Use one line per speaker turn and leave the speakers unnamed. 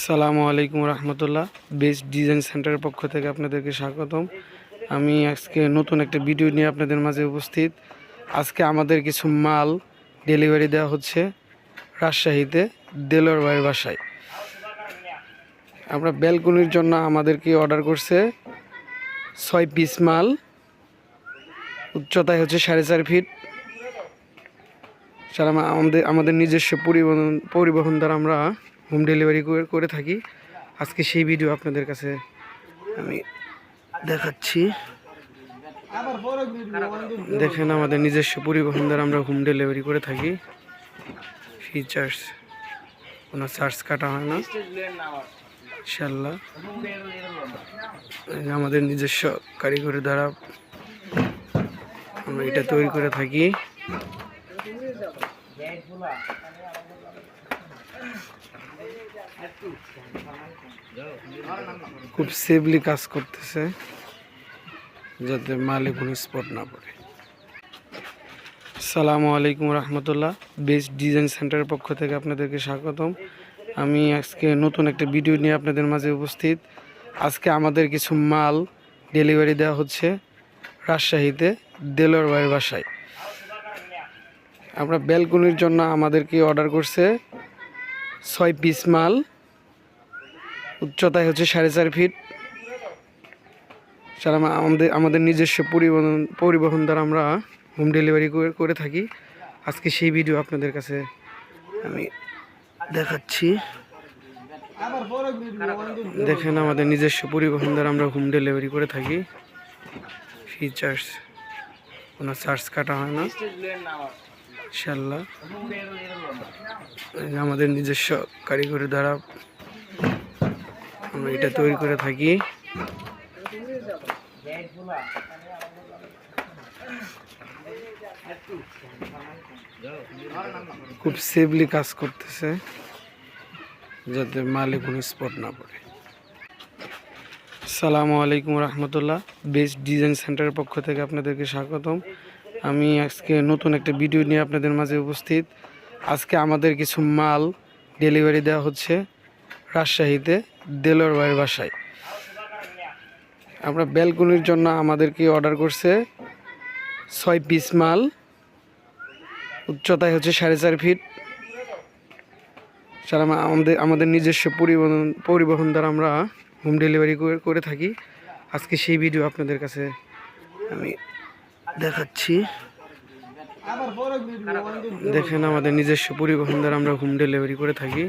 আসসালামু আলাইকুম রহমতুল্লাহ। Best design সেন্টারের পক্ষ থেকে আপনাদেরকে স্বাগতম। আমি আজকে নতুন একটা ভিডিও নিয়ে আপনাদের মাঝে উপস্থিত। আজকে আমাদের কিছু মাল ডেলিভারি দেওয়া হচ্ছে রাজশাহীতে দেলোয়ার ভাইয়ের বাসায়। আমরা ব্যালকনির জন্য আমাদেরকে অর্ডার করছে 6 পিস মাল, উচ্চতায় হচ্ছে 4.5 ফিট। সারা আমাদের নিজস্ব পরিবহন দ্বারা আমরা হোম ডেলিভারি করে থাকি। আজকে সেই ভিডিও আপনাদের কাছে আমি দেখাচ্ছি। দেখেন, আমাদের নিজস্ব পরিবহন দ্বারা আমরা হোম ডেলিভারি করে থাকি। ফিচার্স কোনো চার্জ কাটা হয় না ইনশাল্লাহ। আমাদের নিজস্ব কারিগরের দ্বারা আমরা এটা তৈরি করে থাকি। খুব সেফলি কাজ করতেছে যাতে মালে কোনো স্পট না পড়ে। আসসালামু আলাইকুম রহমতুল্লাহ। বেস্ট ডিজাইন সেন্টারের পক্ষ থেকে আপনাদেরকে স্বাগতম। আমি আজকে নতুন একটা ভিডিও নিয়ে আপনাদের মাঝে উপস্থিত। আজকে আমাদের কিছু মাল ডেলিভারি দেওয়া হচ্ছে রাজশাহীতে দেলোয়ার ভাইয়ের বাসায়। আমরা ব্যালকনির জন্য আমাদেরকে অর্ডার করছে 6 পিস মাল, উচ্চতায় হচ্ছে 4.5 ফিট। সারা আমাদের নিজস্ব পরিবহন দ্বারা আমরা হোম ডেলিভারি করে থাকি। আজকে সেই ভিডিও আপনাদের কাছে আমি দেখাচ্ছি। দেখেন, আমাদের নিজস্ব পরিবহন দ্বারা আমরা হোম ডেলিভারি করে থাকি। ফিচার্স কোনো চার্জ কাটা হয় না ইনশাল্লাহ। আমাদের নিজস্ব কারিগরের দ্বারা আমরা এটা তৈরি করে থাকি। খুব সেফলি কাজ করতেছে যাতে মালে কোনো স্পট না পড়ে। আসসালামু আলাইকুম রহমতুল্লাহ। বেস্ট ডিজাইন সেন্টারের পক্ষ থেকে আপনাদেরকে স্বাগতম। আমি আজকে নতুন একটা ভিডিও নিয়ে আপনাদের মাঝে উপস্থিত। আজকে আমাদের কিছু মাল ডেলিভারি দেওয়া হচ্ছে রাজশাহীতে দেলোয়ার ভাইয়ের বাসায়। আমরা ব্যালকনির জন্য আমাদেরকে অর্ডার করছে 6 পিস মাল, উচ্চতায় হচ্ছে 4.5 ফিট। সারা আমাদের নিজস্ব পরিবহন দ্বারা আমরা হোম ডেলিভারি করে থাকি। আজকে সেই ভিডিও আপনাদের কাছে আমি দেখাচ্ছি। দেখেন, আমাদের নিজস্ব পরিবহন দ্বারা আমরা হোম ডেলিভারি করে থাকি।